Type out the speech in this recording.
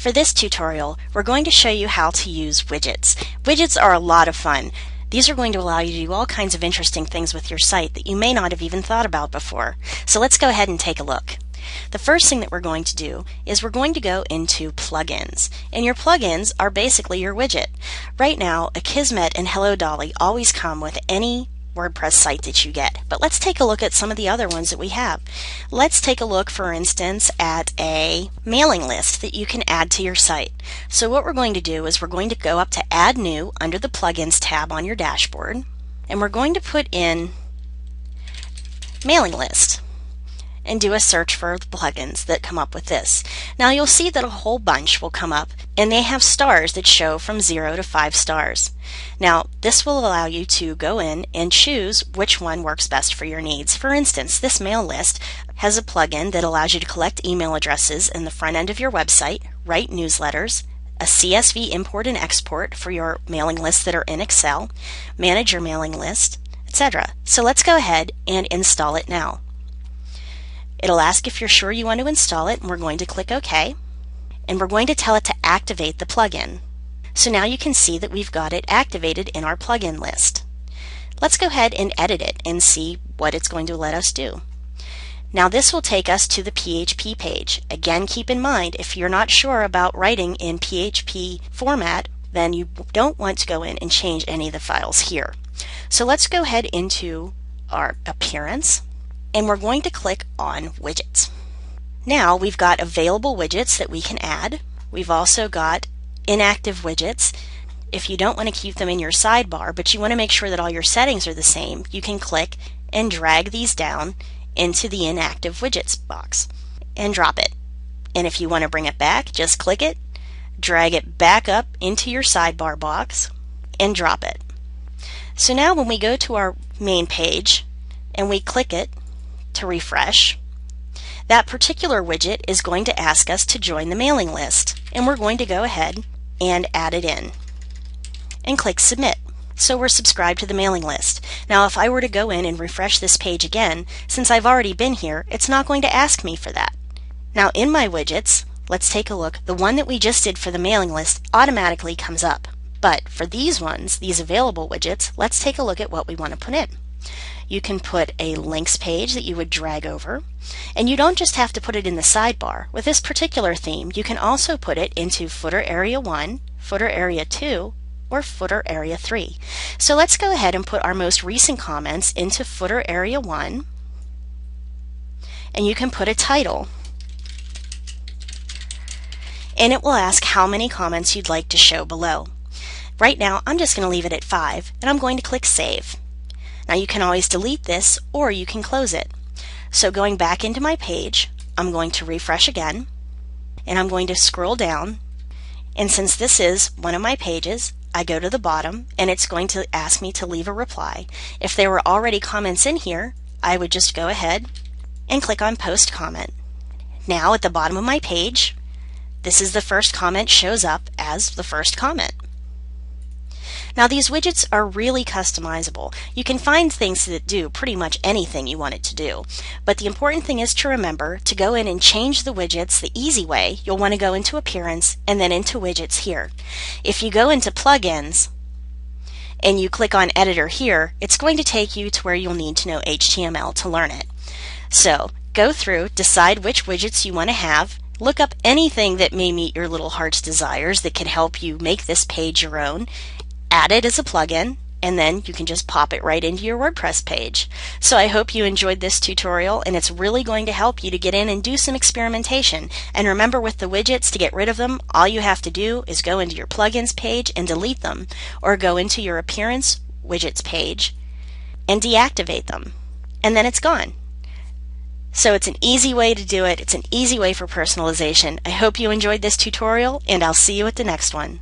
For this tutorial, we're going to show you how to use widgets. Widgets are a lot of fun. These are going to allow you to do all kinds of interesting things with your site that you may not have even thought about before. So let's go ahead and take a look. The first thing that we're going to do is we're going to go into plugins. And your plugins are basically your widget. Right now, Akismet and Hello Dolly always come with any WordPress site that you get. But let's take a look at some of the other ones that we have. Let's take a look, for instance, at a mailing list that you can add to your site. So what we're going to do is we're going to go up to Add New under the Plugins tab on your dashboard, and we're going to put in mailing list and do a search for the plugins that come up with this. Now you'll see that a whole bunch will come up, and they have stars that show from 0 to 5 stars. Now this will allow you to go in and choose which one works best for your needs. For instance, this mail list has a plugin that allows you to collect email addresses in the front end of your website, write newsletters, a CSV import and export for your mailing lists that are in Excel, manage your mailing list, etc. So let's go ahead and install it now. It'll ask if you're sure you want to install it, and we're going to click OK. And we're going to tell it to activate the plugin. So now you can see that we've got it activated in our plugin list. Let's go ahead and edit it and see what it's going to let us do. Now this will take us to the PHP page. Again, keep in mind, if you're not sure about writing in PHP format, then you don't want to go in and change any of the files here. So let's go ahead into our appearance, and we're going to click on widgets. Now we've got available widgets that we can add. We've also got inactive widgets. If you don't want to keep them in your sidebar, but you want to make sure that all your settings are the same, you can click and drag these down into the inactive widgets box and drop it. And if you want to bring it back, just click it, drag it back up into your sidebar box, and drop it. So now when we go to our main page and we click it to refresh, that particular widget is going to ask us to join the mailing list, and we're going to go ahead and add it in and click submit. So we're subscribed to the mailing list. Now if I were to go in and refresh this page again, since I've already been here, it's not going to ask me for that. Now in my widgets, let's take a look. The one that we just did for the mailing list automatically comes up. But for these ones, these available widgets, let's take a look at what we want to put in. You can put a links page that you would drag over, and you don't just have to put it in the sidebar. With this particular theme, you can also put it into footer area 1, footer area 2, or footer area 3. So let's go ahead and put our most recent comments into footer area 1, and you can put a title, and it will ask how many comments you'd like to show below. Right now I'm just going to leave it at 5, and I'm going to click Save. Now you can always delete this, or you can close it. So going back into my page, I'm going to refresh again, and I'm going to scroll down, and since this is one of my pages, I go to the bottom, and it's going to ask me to leave a reply. If there were already comments in here, I would just go ahead and click on Post Comment. Now at the bottom of my page, this is the first comment shows up as the first comment. Now these widgets are really customizable. You can find things that do pretty much anything you want it to do. But the important thing is to remember to go in and change the widgets the easy way. You'll want to go into Appearance and then into Widgets here. If you go into Plugins and you click on Editor here, it's going to take you to where you'll need to know HTML to learn it. So go through, decide which widgets you want to have, look up anything that may meet your little heart's desires that can help you make this page your own, add it as a plugin, and then you can just pop it right into your WordPress page. So I hope you enjoyed this tutorial, and it's really going to help you to get in and do some experimentation. And remember, with the widgets, to get rid of them, all you have to do is go into your plugins page and delete them, or go into your Appearance widgets page and deactivate them, and then it's gone. So it's an easy way to do it. It's an easy way for personalization. I hope you enjoyed this tutorial, and I'll see you at the next one.